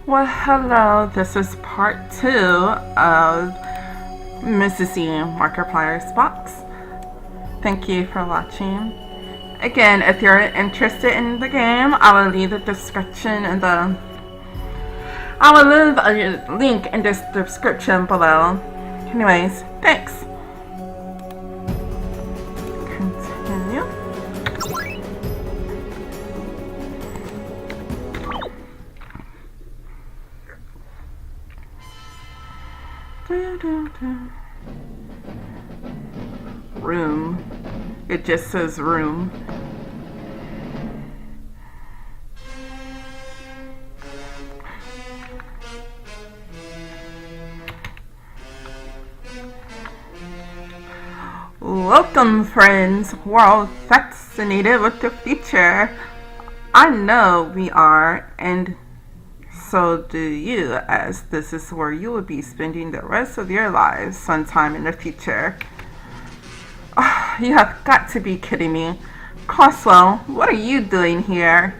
Well, hello. This is part 2 of Mrs. E Markiplier's box. Thank you for watching. Again, if you're interested in the game, I will leave a link in the description below. Anyways, thanks. Continue. Room. It just says room. Welcome, friends. We're all fascinated with the future. I know we are, and so do you, as this is where you will be spending the rest of your lives sometime in the future. Oh, you have got to be kidding me. Croswell, what are you doing here?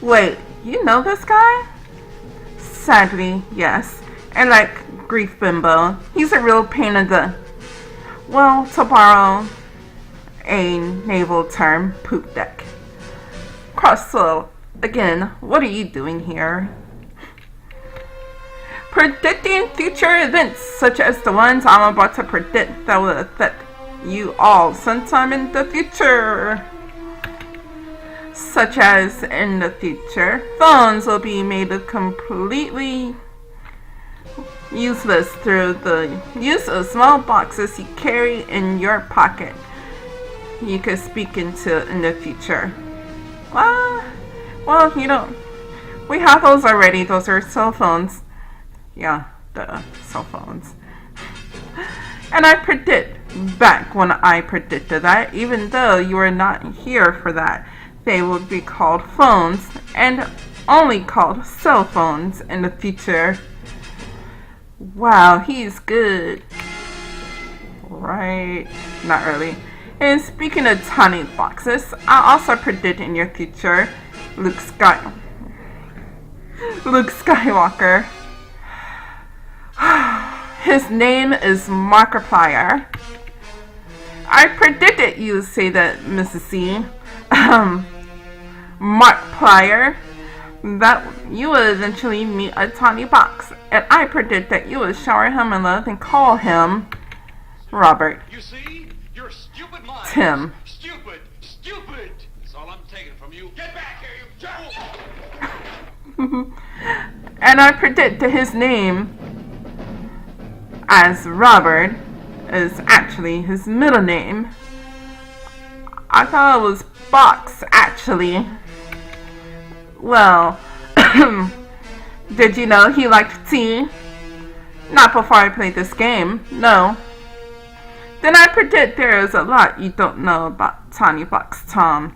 Wait, you know this guy? Sadly, yes. And like Grief Bimbo, he's a real pain in the... well, to borrow a naval term, poop deck. Croswell, again, what are you doing here? Predicting future events such as the ones I'm about to predict that will affect you all sometime in the future. Such as in the future, phones will be made completely useless through the use of small boxes you carry in your pocket. You could speak into in the future. Well, you know, we have those already. Those are cell phones. Yeah, the cell phones. And I predict back when I predicted that, even though you were not here for that, they would be called phones and only called cell phones in the future. Wow, he's good. Right, not really. And speaking of tiny boxes, I also predict in your future Luke Skywalker. His name is Markiplier. I predicted you would say that, Mrs. C. Markiplier, that you would eventually meet a tiny box, and I predict that you would shower him in love and call him Robert. You see? You're a stupid mind. Tim. Stupid. That's all I'm taking from you. Get back here, you jerk! And I predict that his name as Robert is actually his middle name. I thought it was Box, actually. Well, did you know he liked tea? Not before I played this game, no. Then I predict there is a lot you don't know about Tiny Box Tim.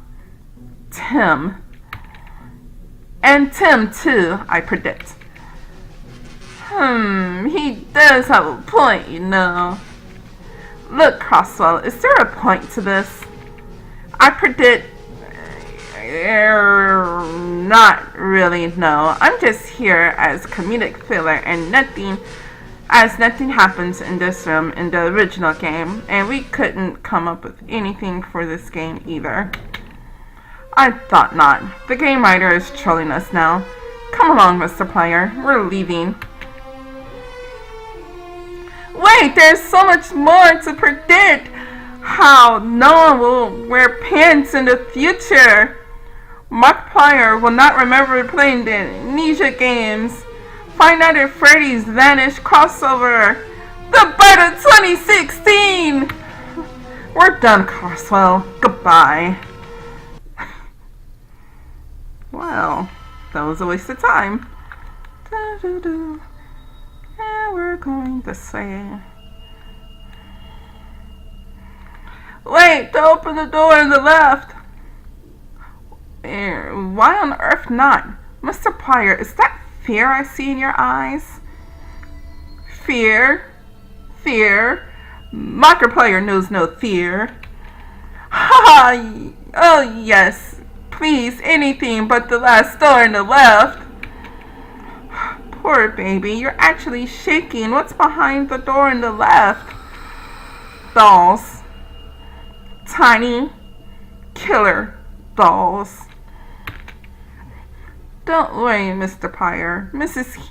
And Tim too, I predict. He does have a point, you know. Look, Croswell, is there a point to this? I predict... not really, no. I'm just here as comedic filler and nothing happens in this room in the original game, and we couldn't come up with anything for this game either. I thought not. The game writer is trolling us now. Come along, Mr. Player. We're leaving. Wait, there's so much more to predict. How no one will wear pants in the future. Markiplier will not remember playing the Amnesia games. Five Nights at Freddy's Vanish crossover. The Bite of 2016. We're done, Croswell. Goodbye. Well, that was a waste of time. And we're going this way. Wait, to open the door on the left. Why on earth not? Mr. Pryor, is that fear I see in your eyes? Fear? Markiplier knows no fear. Ha! Oh yes, please, anything but the last door on the left. Poor baby, you're actually shaking. What's behind the door on the left? Dolls. Tiny killer dolls. Don't worry, Mr. Pyre. Mrs.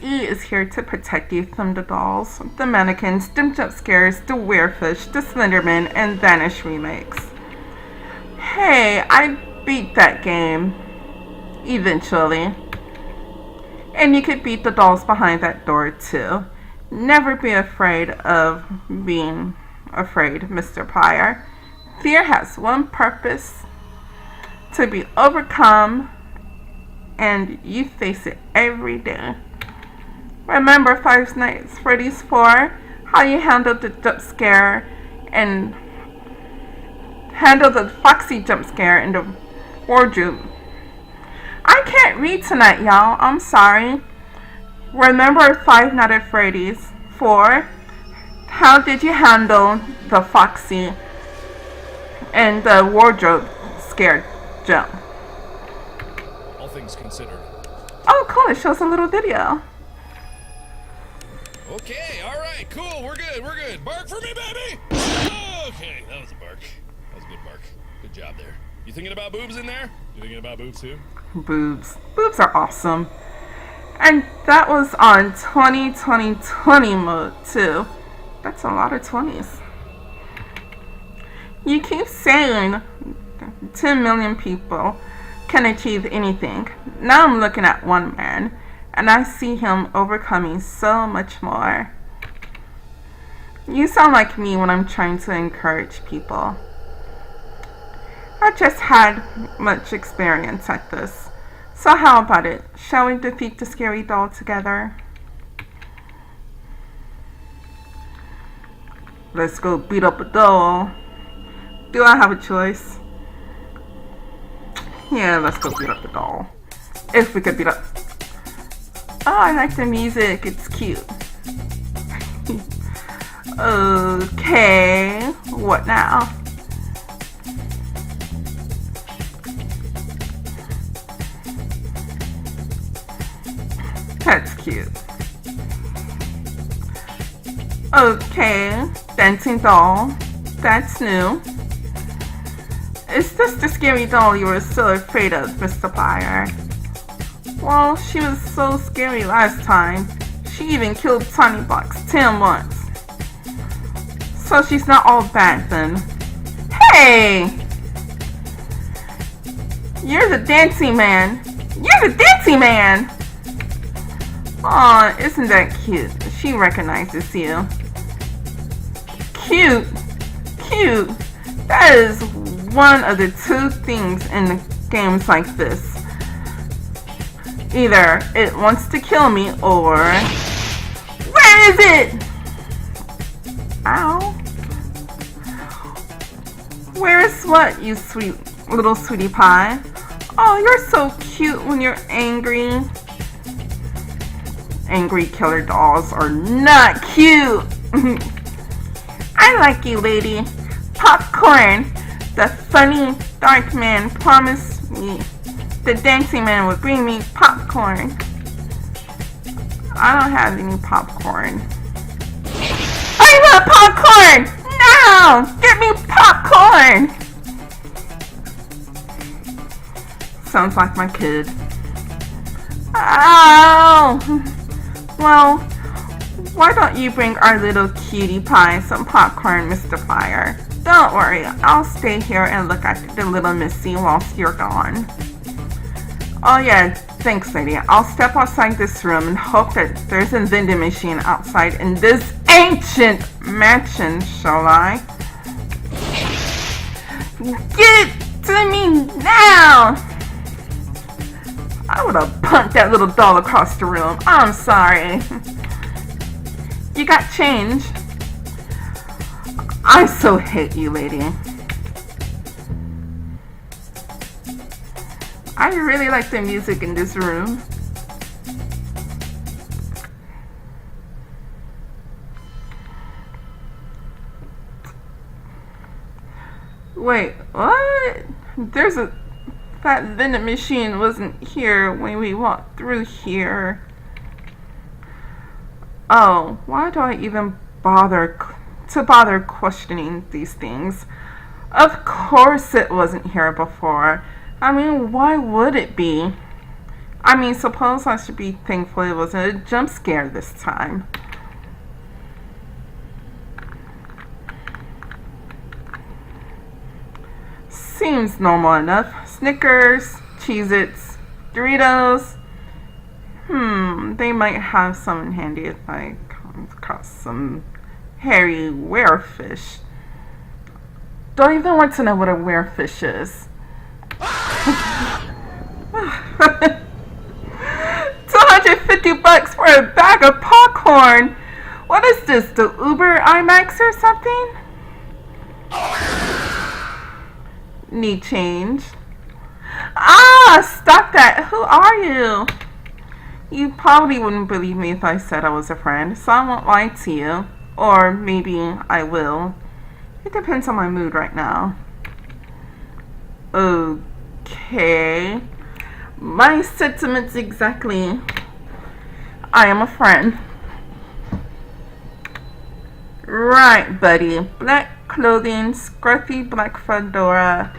E is here to protect you from the dolls, the mannequins, the jump scares, the werefish, the Slenderman, and Vanish remakes. Hey, I beat that game. Eventually. And you could beat the dolls behind that door too. Never be afraid of being afraid, Mr. Pyre. Fear has one purpose: to be overcome, and you face it every day. Remember Five Nights at Freddy's 4? How you handled the jump scare and handled the Foxy jump scare in the wardrobe. I can't read tonight, y'all. I'm sorry. Remember Five Nights at Freddy's 4? How did you handle the Foxy and the wardrobe scare jump? All things considered. Oh, cool. It shows a little video. Okay, alright, cool, we're good. Bark for me, baby! Okay, that was a bark. That was a good bark. Good job there. You thinking about boobs in there? You thinking about boobs too? Boobs. Boobs are awesome. And that was on 2020 mode too. That's a lot of 20s. You keep saying 10 million people can achieve anything. Now I'm looking at one man, and I see him overcoming so much more. You sound like me when I'm trying to encourage people. I just had much experience at this. So how about it? Shall we defeat the scary doll together? Let's go beat up a doll. Do I have a choice? Yeah, let's go beat up the doll. If we could beat up. Oh, I like the music. It's cute. Okay. What now? That's cute. Okay. Dancing doll. That's new. Is this the scary doll you were so afraid of, Mr. Pyre? Well, she was so scary last time. She even killed Tiny Box 10 once. So she's not all bad then. Hey! You're the dancing man. You're the dancing man! Aw, isn't that cute? She recognizes you. Cute. Cute. That is one of the two things in games like this. Either it wants to kill me or... Where is it? Ow. Where is what, you sweet little sweetie pie? Oh, you're so cute when you're angry. Angry killer dolls are not cute. I like you, lady. Popcorn. The funny dark man promised me the dancing man would bring me popcorn. I don't have any popcorn. I want popcorn! No! Get me popcorn! Sounds like my kid. Oh! Well, why don't you bring our little cutie pie some popcorn, Mr. Pyre? Don't worry, I'll stay here and look at the little missy whilst you're gone. Oh yeah, thanks lady. I'll step outside this room and hope that there's a vending machine outside in this ancient mansion, shall I? Get it to me now! I would have punched that little doll across the room. I'm sorry. You got change? I so hate you, lady. I really like the music in this room. Wait, what? There's a That vending machine wasn't here when we walked through here. Oh, why do I even bother questioning these things? Of course it wasn't here before. I mean, why would it be? I mean, suppose I should be thankful it wasn't a jump scare this time. Seems normal enough. Snickers, Cheez-Its, Doritos. They might have some in handy if I come across some hairy werefish. Don't even want to know what a werefish is. 250 bucks for a bag of popcorn. What is this, the Uber IMAX or something? Need change. Ah, stop that. Who are you? You probably wouldn't believe me if I said I was a friend, so I won't lie to you. Or maybe I will. It depends on my mood right now. Okay. My sentiments exactly. I am a friend. Right, buddy. Black clothing, scruffy black fedora.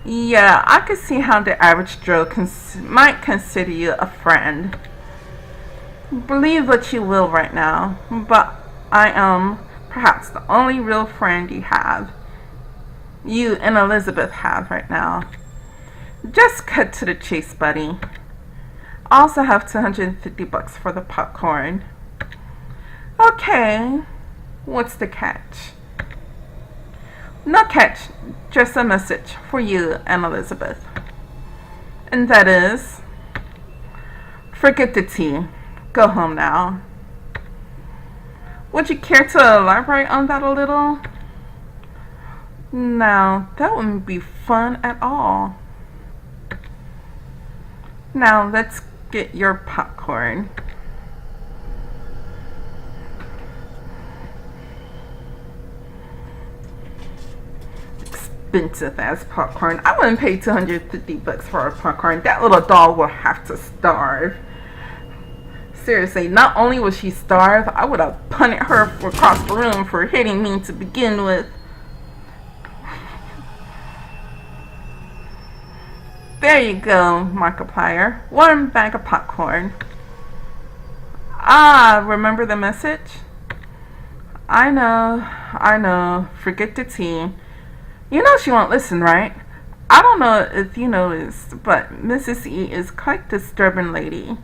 Yeah, I could see how the average Joe might consider you a friend. Believe what you will right now, but I am perhaps the only real friend you have. You and Elizabeth have right now. Just cut to the chase, buddy. I also have 250 bucks for the popcorn. Okay, what's the catch? No catch, just a message for you and Elizabeth. And that is, forget the tea. Go home now. Would you care to elaborate on that a little? Now, that wouldn't be fun at all. Now, let's get your popcorn. Expensive ass popcorn. I wouldn't pay 250 bucks for a popcorn. That little doll will have to starve. Seriously, not only will she starve, I would have punted her across the room for hitting me to begin with. There you go, Markiplier. One bag of popcorn. Ah, remember the message? I know. Forget the tea. You know she won't listen, right? I don't know if you noticed, but Mrs. E is quite a disturbing lady.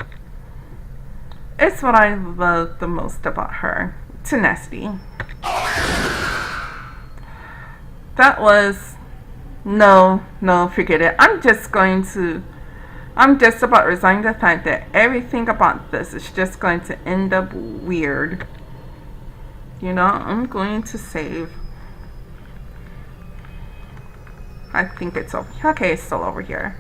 It's what I love the most about her. Tenacity. That was... No, forget it. I'm just about resigning to the fact that everything about this is just going to end up weird. You know, I'm going to save. I think it's over. Okay, it's still over here.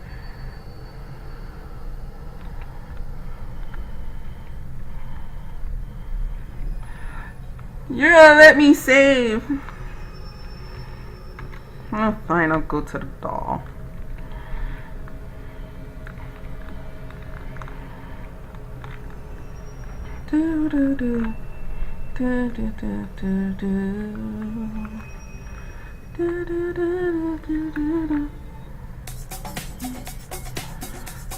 You're gonna let me save. Oh, fine, I'll go to the doll. Do do do do do do do do do do do do.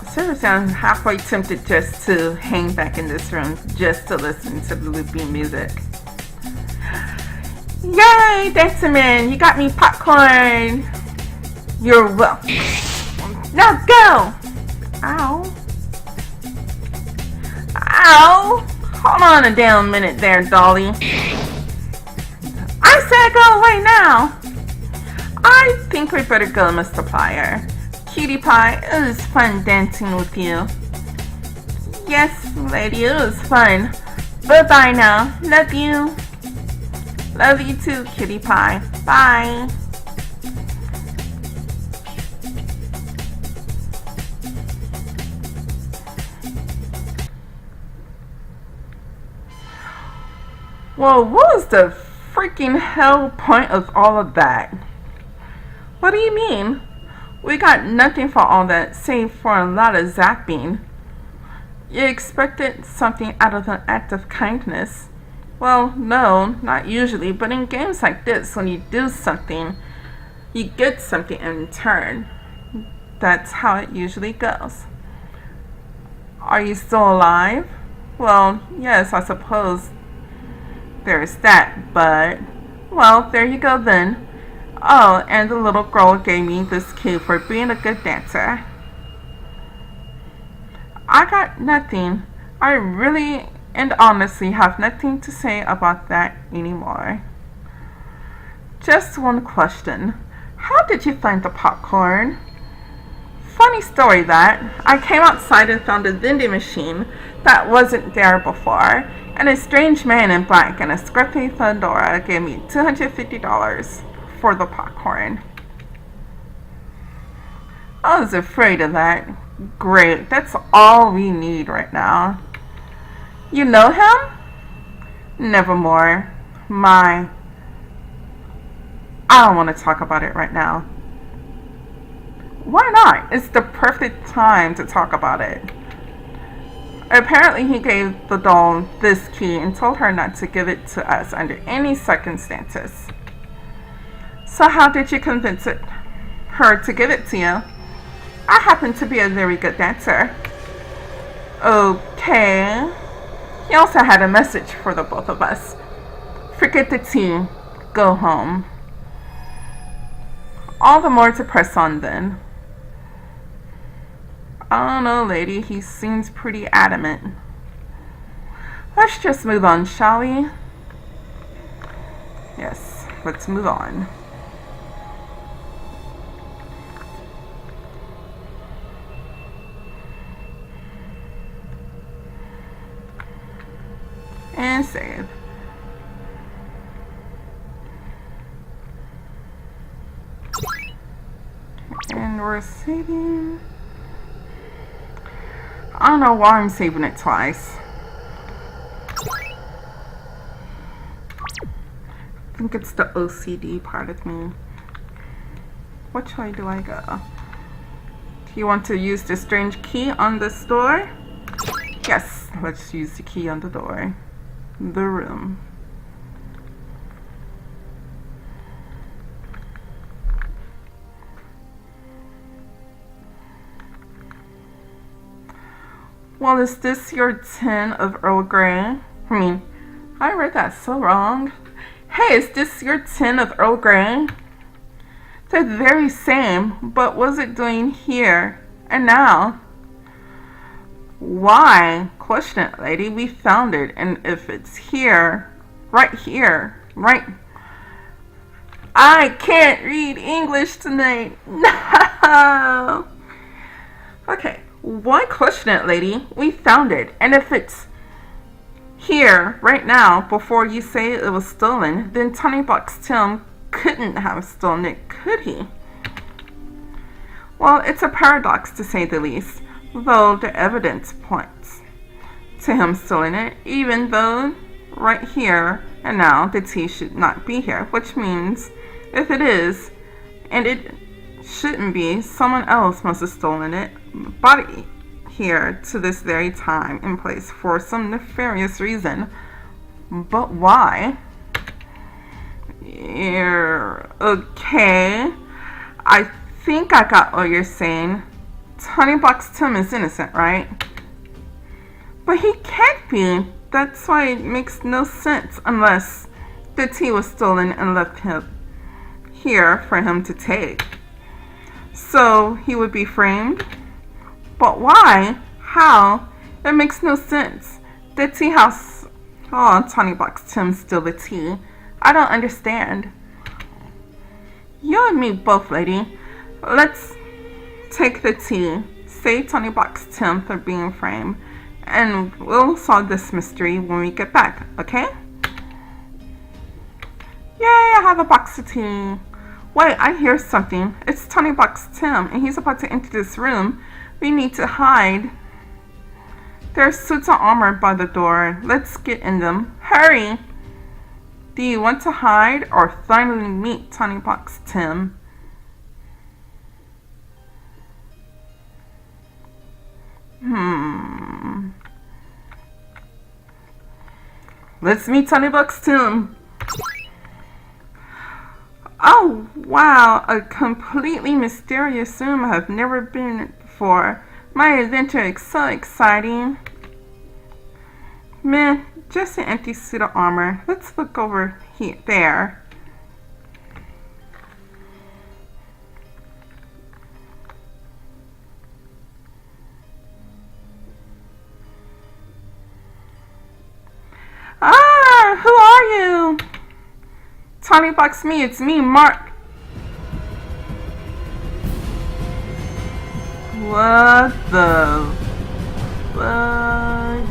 Seriously, I'm halfway tempted just to hang back in this room just to listen to the loopy music. Yay, Dancing, you got me popcorn. You're welcome. Now go. Ow. Ow. Hold on a damn minute there, Dolly. I said go away now. I think we better go, Mr. Plier. Cutie Pie, it was fun dancing with you. Yes, lady, it was fun. Bye-bye now. Love you. Love you too, Cutie Pie. Bye. Well, what was the freaking hell point of all of that? What do you mean? We got nothing for all that, save for a lot of zapping. You expected something out of an act of kindness. Well, no, not usually, but in games like this, when you do something, you get something in return. That's how it usually goes. Are you still alive? Well, yes, I suppose there's that, but... Well, there you go then. Oh, and the little girl gave me this key for being a good dancer. I got nothing. I really and honestly have nothing to say about that anymore. Just one question. How did you find the popcorn? Funny story that. I came outside and found a vending machine that wasn't there before, and a strange man in black and a scruffy fedora gave me $250 for the popcorn. I was afraid of that. Great, that's all we need right now. You know him? Nevermore. I don't want to talk about it right now. Why not? It's the perfect time to talk about it. Apparently he gave the doll this key and told her not to give it to us under any circumstances. So how did you convince her to give it to you? I happen to be a very good dancer. Okay. He also had a message for the both of us. Forget the tea. Go home. All the more to press on then. I don't know, lady. He seems pretty adamant. Let's just move on, shall we? Yes, let's move on. And save. And we're saving. I don't know why I'm saving it twice. I think it's the OCD part of me. Which way do I go? Do you want to use the strange key on this door? Yes, let's use the key on the door. The room. Well, is this your tin of Earl Grey? I read that so wrong. Hey, is this your tin of Earl Grey? They're the very same, but what's it doing here and now? Why? Question it, lady. We found it, and if it's here, right, I can't read English tonight. No. Okay. Why question it, lady? We found it, and if it's here right now before you say it was stolen, then Tonybox Tim couldn't have stolen it, could he? Well, it's a paradox to say the least, though the evidence points to him stealing it, even though right here and now the tea should not be here, which means if it is, and it shouldn't be, someone else must have stolen it, brought it here to this very time and place for some nefarious reason. But why? Okay. I think I got what you're saying. Tonybox Tim is innocent, right? But he can't be. That's why it makes no sense unless the tea was stolen and left him here for him to take. So he would be framed? But why? How? That makes no sense. The tea house... Oh, Tonybox Tim stole the tea. I don't understand. You and me both, lady. Let's take the tea. Say Tonybox Tim for being framed. And we'll solve this mystery when we get back, okay? Yay, I have a box of tea. Wait, I hear something. It's Tonybox Tim, and he's about to enter this room. We need to hide. There's suits of armor by the door. Let's get in them. Hurry! Do you want to hide or finally meet Tonybox Tim? Let's meet Honeybuck's Tim. Oh, wow, a completely mysterious room I've never been in before. My adventure is so exciting. Man, just an empty suit of armor. Let's look over here, there. Ah, who are you? Tiny Box me, it's me, Mark. What the fudge?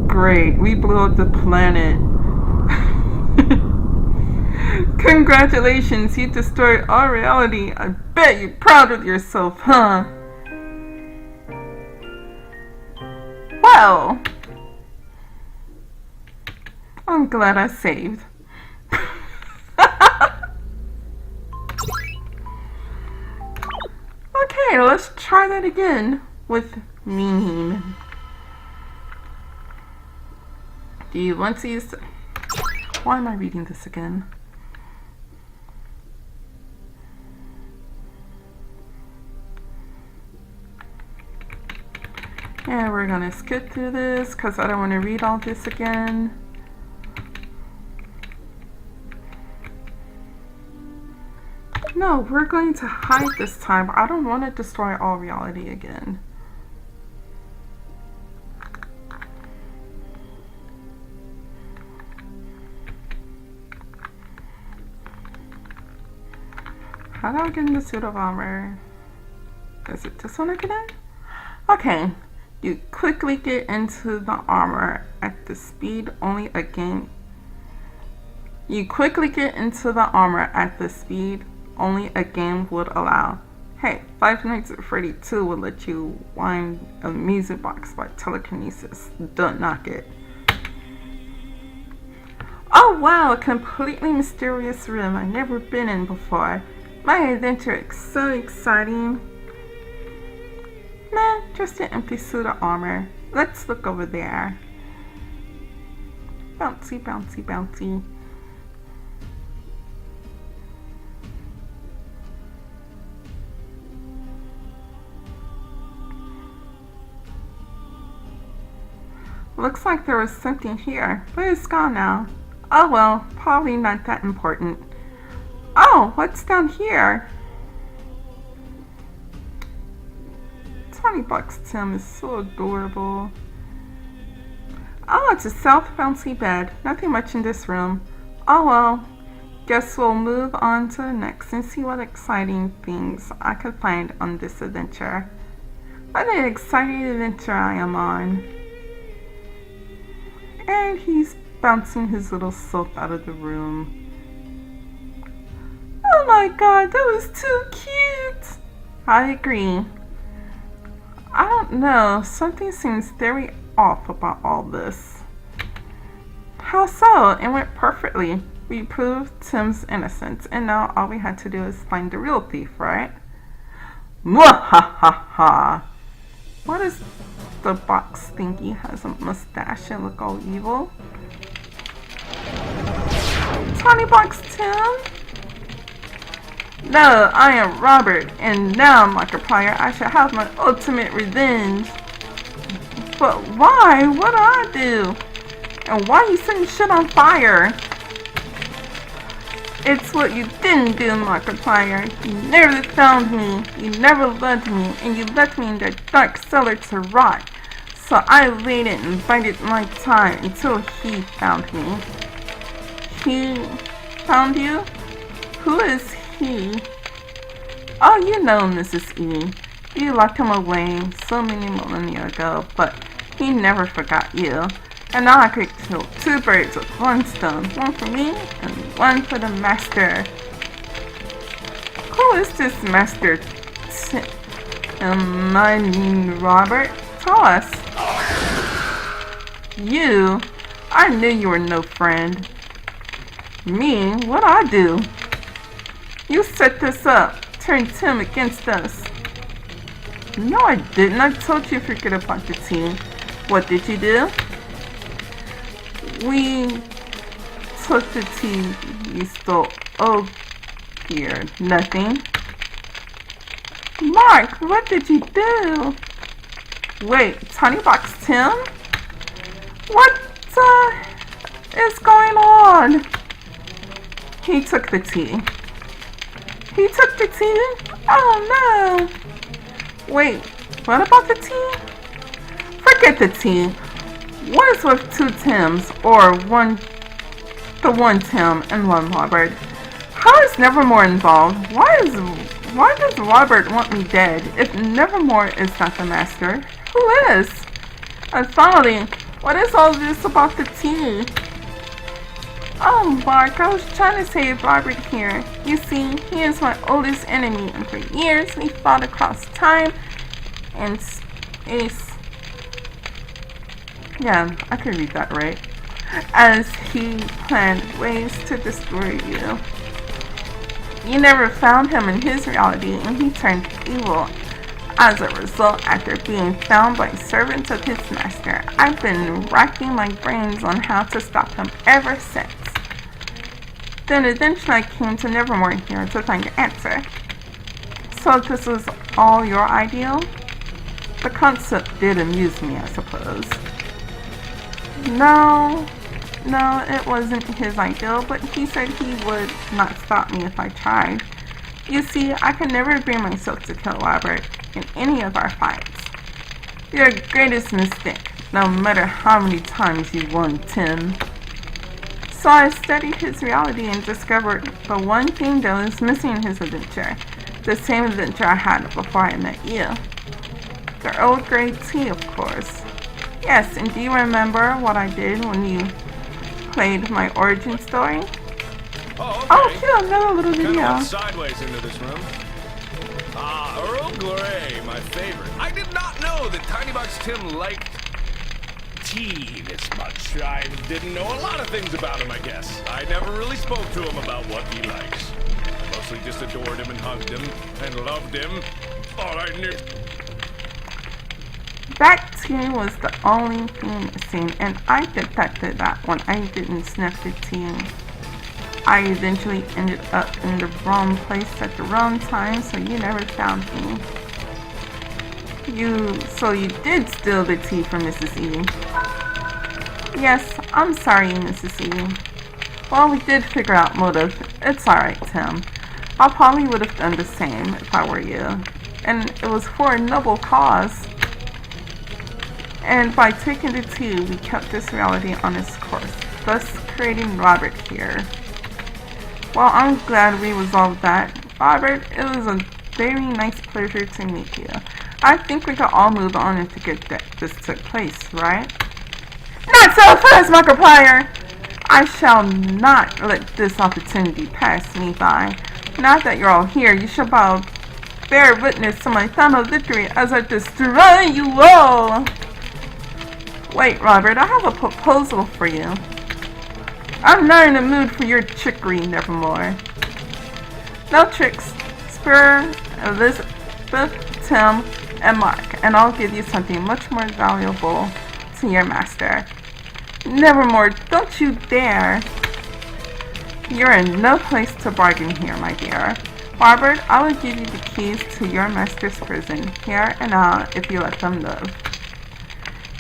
Great, we blew up the planet. Congratulations, you destroyed our reality. I bet you're proud of yourself, huh? Well, I'm glad I saved. Okay, let's try that again with meaning. Do you want to use... Why am I reading this again? Yeah, we're gonna skip through this because I don't want to read all this again. No, we're going to hide this time. I don't want to destroy all reality again. How do I get in the suit of armor? Is it this one I get in? Okay. You quickly get into the armor at the speed only a game. You quickly get into the armor at the speed only a game would allow. Hey, Five Nights at Freddy 2 will let you wind a music box by telekinesis. Don't knock it. Oh wow, a completely mysterious room I've never been in before. My adventure is so exciting. Nah, just an empty suit of armor. Let's look over there. Bouncy, bouncy, bouncy. Looks like there was something here, but it's gone now. Oh well, probably not that important. Oh, what's down here? $20 Tim is so adorable. Oh, it's a south bouncy bed. Nothing much in this room. Oh well, guess we'll move on to the next and see what exciting things I could find on this adventure. What an exciting adventure I am on. And he's bouncing his little self out of the room. Oh my god, that was too cute! I agree. I don't know, something seems very off about all this. How so? It went perfectly. We proved Tim's innocence, and now all we had to do is find the real thief, right? Mwahaha! What is the box thingy? Has a mustache and look all evil? $20 Tim? No, I am Robert, and now, Markiplier, I shall have my ultimate revenge. But why? What did I do? And why are you setting shit on fire? It's what you didn't do, Markiplier. You never found me, you never loved me, and you left me in that dark cellar to rot. So I waited and bided my time until he found me. He found you? Who is he? Oh, you know Mrs. E. You locked him away so many millennia ago, but he never forgot you. And now I could kill two birds with one stone. One for me and one for the master. Who is this master? I mean Robert? Tell us. You? I knew you were no friend. Me? What'd I do? You set this up. Turned Tim against us. No, I didn't. I told you to forget about the team. What did you do? We took the tea you stole. Oh, dear. Nothing. Mark, what did you do? Wait, Tiny Box Tim? What is going on? He took the tea. He took the tea? Oh no. Wait, what about the tea? Forget the tea. What is with two Tims, or the one Tim and one Robert? How is Nevermore involved? Why does Robert want me dead if Nevermore is not the master? Who is? And finally, what is all this about the tea? Oh, Mark, I was trying to save Robert here. You see, he is my oldest enemy, and for years we fought across time and space. Yeah, I could read that right. As he planned ways to destroy you. You never found him in his reality, and he turned evil. As a result, after being found by servants of his master, I've been racking my brains on how to stop him ever since. Then eventually I came to Nevermore here to find the answer. So this was all your idea? The concept did amuse me, I suppose. No, it wasn't his ideal, but he said he would not stop me if I tried. You see, I could never bring myself to kill Robert in any of our fights. Your greatest mistake, no matter how many times you won, Tim. So I studied his reality and discovered the one thing that was missing in his adventure. The same adventure I had before I met you. The Earl Grey tea, of course. Yes, and do you remember what I did when you played my origin story? Oh, okay. Oh, cute, another little Kind of video. went sideways into this room. Ah, Earl Grey, my favorite. I did not know that Tiny Box Tim liked tea this much. I didn't know a lot of things about him, I guess. I never really spoke to him about what he likes. Mostly just adored him and hugged him and loved him. All I knew. That tea was the only thing missing, and I detected that when I didn't sniff the tea. I eventually ended up in the wrong place at the wrong time, so you never found me. So you did steal the tea from Mrs. E. Yes, I'm sorry, Mrs. E. Well, we did figure out motive. It's alright, Tim. I probably would have done the same if I were you. And it was for a noble cause. And by taking the tea, we kept this reality on its course, thus creating Robert here. Well, I'm glad we resolved that. Robert, it was a very nice pleasure to meet you. I think we could all move on and forget that this took place, right? Not so fast, Markiplier! I shall not let this opportunity pass me by. Now that you're all here, you shall bear witness to my final victory as I destroy you all! Wait, Robert, I have a proposal for you. I'm not in the mood for your trickery, Nevermore. No tricks. Spare Elizabeth, Tim, and Mark, and I'll give you something much more valuable to your master. Nevermore, don't you dare. You're in no place to bargain here, my dear. Robert, I will give you the keys to your master's prison, here and now, if you let them live.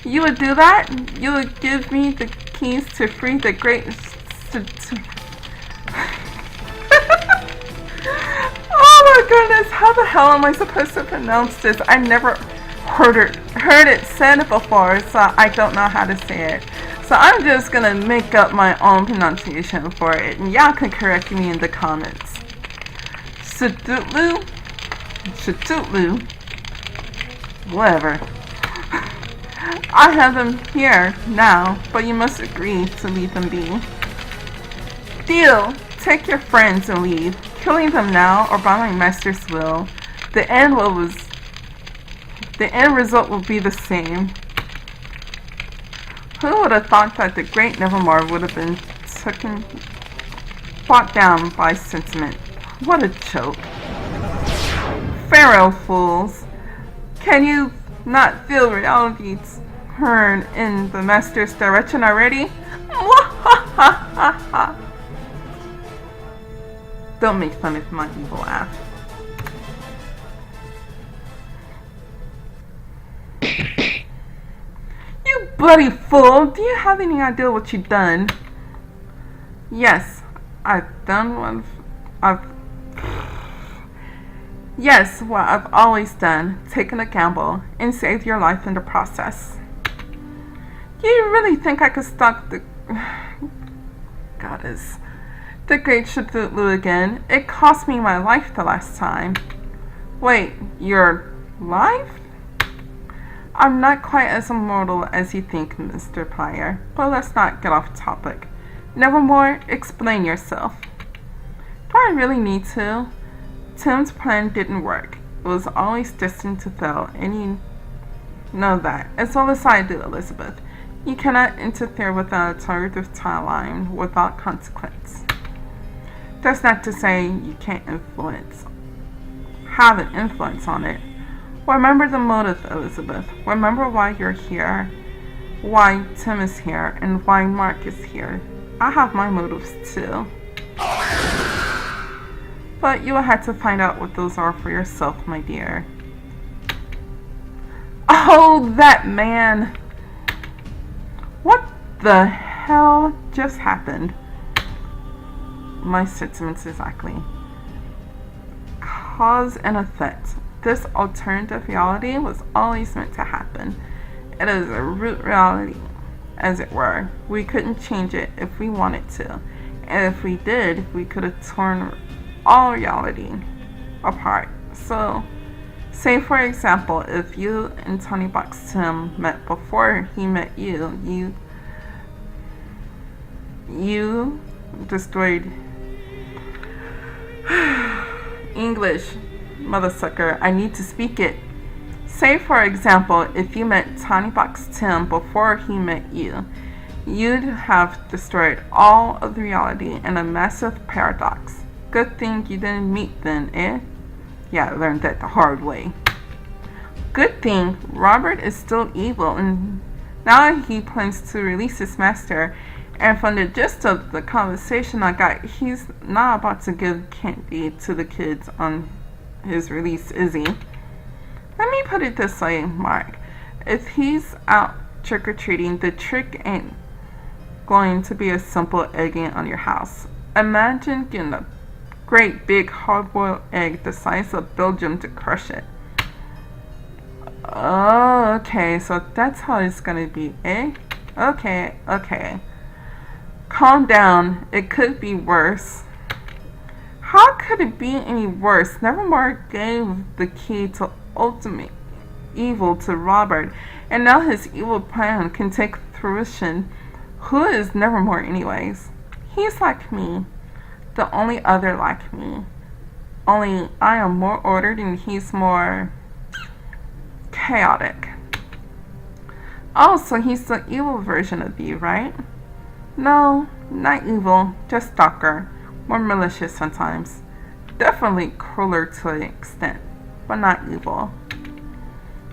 You would do that? You would give me the keys to free the great... Oh my goodness, how the hell am I supposed to pronounce this? I never heard it said before, so I don't know how to say it. So I'm just gonna make up my own pronunciation for it, and y'all can correct me in the comments. Shatutlu? Whatever. I have them here now, but you must agree to leave them be. Deal! Take your friends and leave. Killing them now, or by my master's will, the end result will be the same. Who would have thought that the great Nevermore would have been taken bought down by sentiment. What a joke. Pharaoh fools. Can you not feel reality's turn in the master's direction already? Don't make fun of my evil laugh. You bloody fool! Do you have any idea what you've done? Yes, I've done what Yes, what I've always done, taken a gamble, and saved your life in the process. You really think I could stop the goddess, the great Cthulhu again? It cost me my life the last time. Wait, your life? I'm not quite as immortal as you think, Mr. Pryor, but let's not get off topic. Nevermore, explain yourself. Do I really need to? Tim's plan didn't work. It was always destined to fail, and you know that, as well as I do, Elizabeth. You cannot interfere with an alternative timeline without consequence. That's not to say you can't have an influence on it. Remember the motive, Elizabeth. Remember why you're here, why Tim is here, and why Mark is here. I have my motives too. But you will have to find out what those are for yourself, my dear. Oh, that man! What the hell just happened? My sentiments exactly. Cause and effect. This alternative reality was always meant to happen. It is a root reality, as it were. We couldn't change it if we wanted to. And if we did, we could have torn all reality apart. So, say for example, if you and Tony Box Tim met before he met you, you destroyed English, mother sucker. I need to speak it. Say for example, if you met Tony Box Tim before he met you, you'd have destroyed all of the reality in a massive paradox. Good thing you didn't meet then, eh? Yeah, I learned that the hard way. Good thing Robert is still evil, and now he plans to release his master. And from the gist of the conversation I got, he's not about to give candy to the kids on his release, is he? Let me put it this way, Mark. If he's out trick-or-treating, the trick ain't going to be a simple egging on your house. Imagine getting a great big hard-boiled egg the size of Belgium to crush it. Oh, okay, so that's how it's gonna be, eh? Okay. Calm down, it could be worse. How could it be any worse? Nevermore gave the key to ultimate evil to Robert, and now his evil plan can take fruition. Who is Nevermore anyways? He's like me. The only other like me. Only I am more ordered and he's more chaotic. Oh, so he's the evil version of you, right? No, not evil, just darker, more malicious sometimes. Definitely crueler to an extent, but not evil.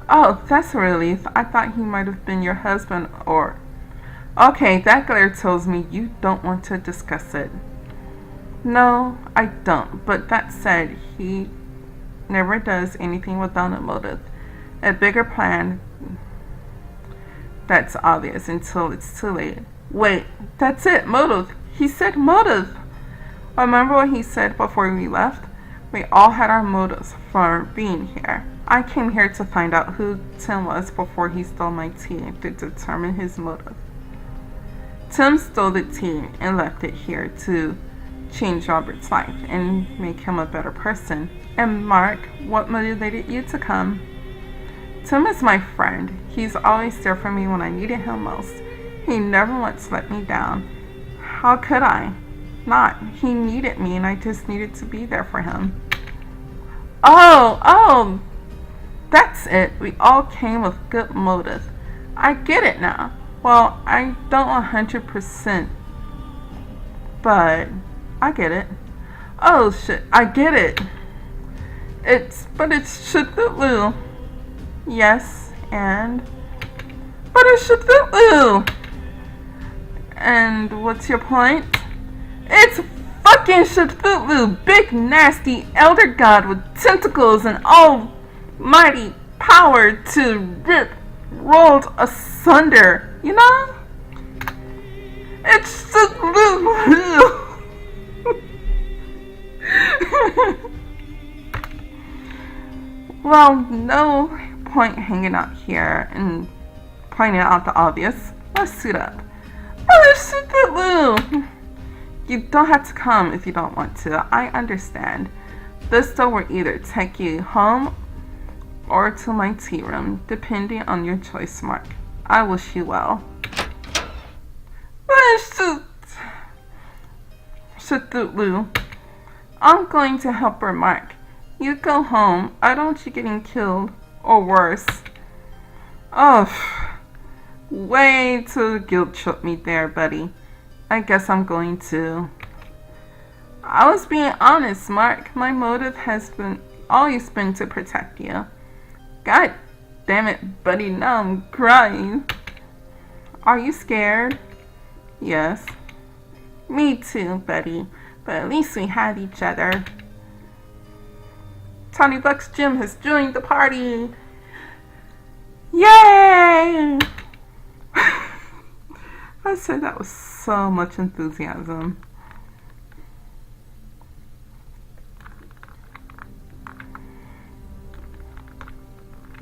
Oh, that's a relief. I thought he might have been your husband or... Okay, that glare tells me you don't want to discuss it. No, I don't. But that said, he never does anything without a motive. A bigger plan that's obvious until it's too late. Wait, that's it, motive. He said motive. Remember what he said before we left? We all had our motives for being here. I came here to find out who Tim was before he stole my tea to determine his motive. Tim stole the tea and left it here to change Robert's life and make him a better person. And Mark, what motivated you to come? Tim is my friend. He's always there for me when I needed him most. He never once let me down. How could I? Not. He needed me and I just needed to be there for him. Oh, that's it. We all came with good motive. I get it now. Well, I don't 100%, but I get it. Oh shit, I get it. But it's Cthulhu. Yes, but it's Cthulhu. And what's your point? It's fucking Cthulhu, big nasty elder god with tentacles and almighty power to rip worlds asunder, you know? It's Cthulhu. Well, no point hanging out here and pointing out the obvious. Let's suit up. Oh, it's Cthulhu. You don't have to come if you don't want to. I understand. This door will either take you home or to my tea room, depending on your choice, Mark. I wish you well. Cthulhu. I'm going to help her, Mark. You go home. I don't want you getting killed or worse. Oh, way to guilt trip me there, buddy. I guess I'm going to. I was being honest, Mark. My motive has always been to protect you. God damn it, buddy. Now I'm crying. Are you scared? Yes. Me too, buddy. But at least we had each other. Tony Buck's gym has joined the party. Yay! I said that with so much enthusiasm.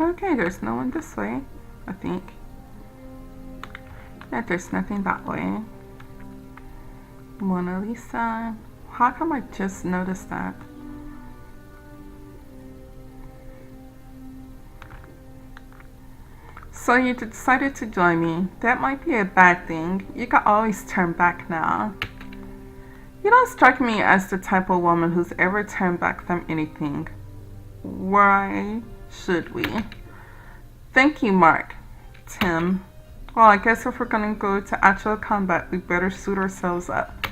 Okay, there's no one this way, I think. Yeah, there's nothing that way. Mona Lisa. How come I just noticed that? So you decided to join me. That might be a bad thing. You can always turn back now. You don't strike me as the type of woman who's ever turned back from anything. Why should we? Thank you, Mark. Tim. Well, I guess if we're gonna go to actual combat, we better suit ourselves up.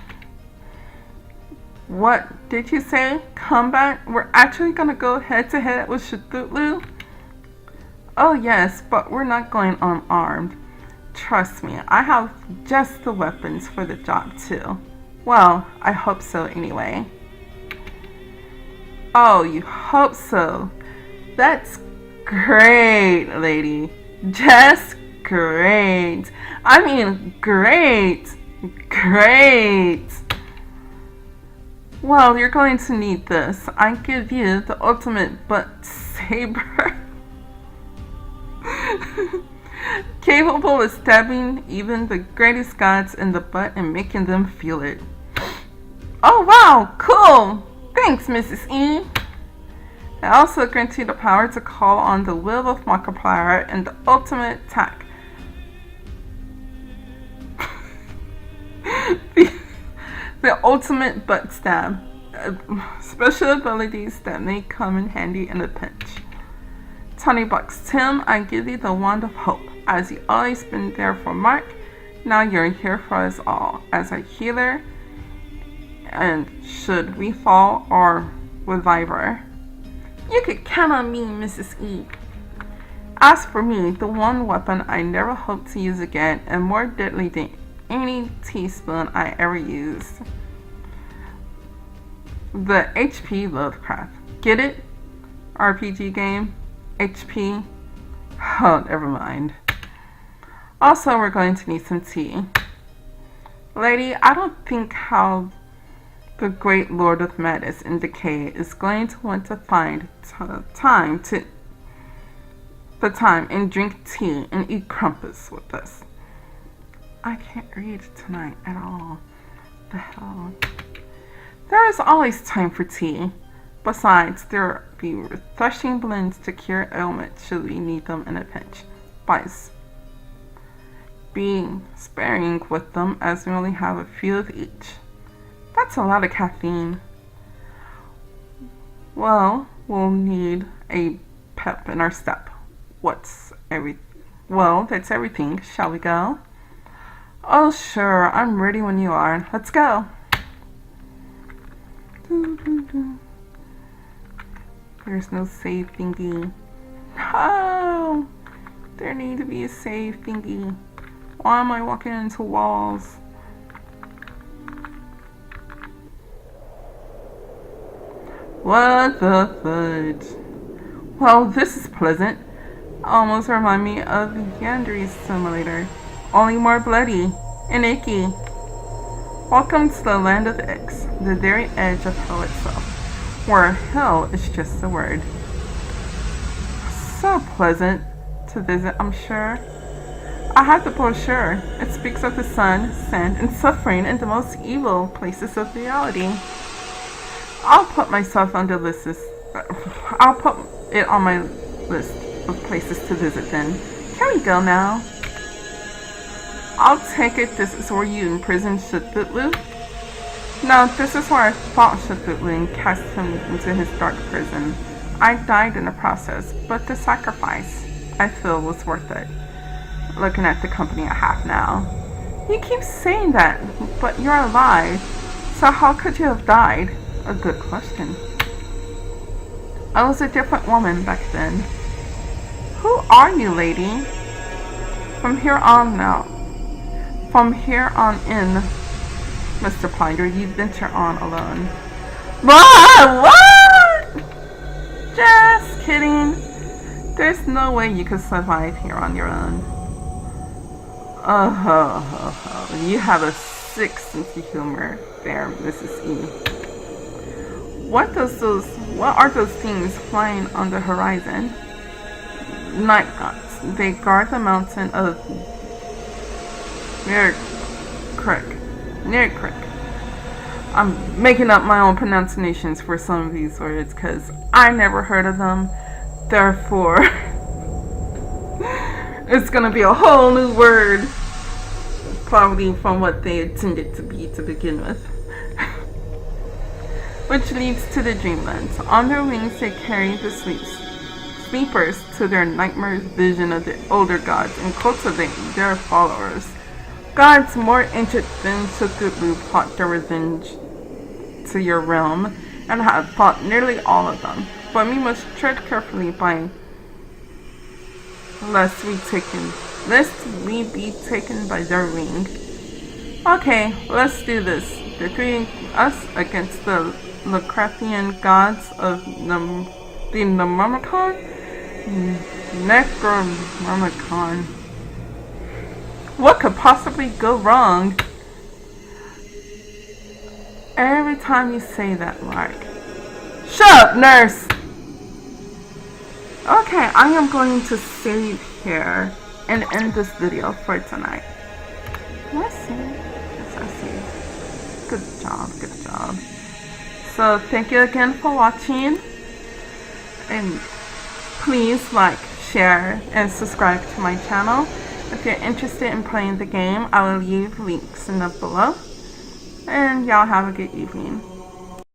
What did you say? Combat? We're actually gonna go head to head with Cthulhu? Oh yes, but we're not going unarmed. Trust me, I have just the weapons for the job too. Well, I hope so anyway. Oh, you hope so? That's great, lady. Just great. I mean, great. Great. Well, you're going to need this. I give you the ultimate butt saber. Capable of stabbing even the greatest gods in the butt and making them feel it. Oh wow, cool! Thanks, Mrs. E. I also grant you the power to call on the will of Markiplier and the ultimate attack. the ultimate butt stab. Special abilities that may come in handy in a pinch. Tony Bucks Tim, I give you the wand of hope. As you always been there for Mark, now you're here for us all as a healer and should we fall or reviver. You could count on me, Mrs. E. As for me, the one weapon I never hope to use again and more deadly than any teaspoon I ever used. The HP Lovecraft. Get it? RPG game? HP? Oh, never mind. Also, we're going to need some tea. Lady, I don't think how the great Lord of Madness in Decay is going to want to find time and drink tea and eat crumpets with us. I can't read tonight at all. The hell? There is always time for tea. Besides, there will be refreshing blends to cure ailments should we need them in a pinch. Vice. Being sparing with them as we only have a few of each. That's a lot of caffeine. Well, we'll need a pep in our step. Well, that's everything. Shall we go? Oh, sure. I'm ready when you are. Let's go. There's no save thingy. No! There need to be a save thingy. Why am I walking into walls? What the fudge? Well, this is pleasant. Almost remind me of Yandry's simulator. Only more bloody and icky. Welcome to the land of X, the very edge of hell itself, where hell is just a word. So pleasant to visit, I'm sure. I have the brochure. It speaks of the sun, sand, and suffering in the most evil places of reality. I'll put myself on the list. I'll put it on my list of places to visit then. Can we go now? I'll take it this is where you imprisoned Shututlu? No, this is where I fought Shututlu and cast him into his dark prison. I died in the process, but the sacrifice, I feel, was worth it. Looking at the company I have now. You keep saying that, but you're alive. So how could you have died? A good question. I was a different woman back then. Who are you, lady? From here on in, Mr. Plinder, you venture on alone. What? Just kidding. There's no way you could survive here on your own. You have a sick sense of humor there, Mrs. E. What are those things flying on the horizon? Night gods. They guard the mountain of Near Creek. I'm making up my own pronunciations for some of these words because I never heard of them. Therefore, it's gonna be a whole new word, probably from what they intended to be to begin with. Which leads to the dreamlands. On their wings they carry the sleepers to their nightmare vision of the older gods and cultivate their followers. Gods more ancient than Shututlu plot their revenge to your realm and have fought nearly all of them. But we must tread carefully lest we be taken by their wing. Okay, let's do this. The three us against the Lacrathian gods of the Necronomicon. What could possibly go wrong? Every time you say that, Mark. Shut up, nurse! Okay, I am going to save here and end this video for tonight. Let's see. Yes, I see. Good job. So, thank you again for watching. And please like, share, and subscribe to my channel. If you're interested in playing the game, I will leave links in the below. And y'all have a good evening.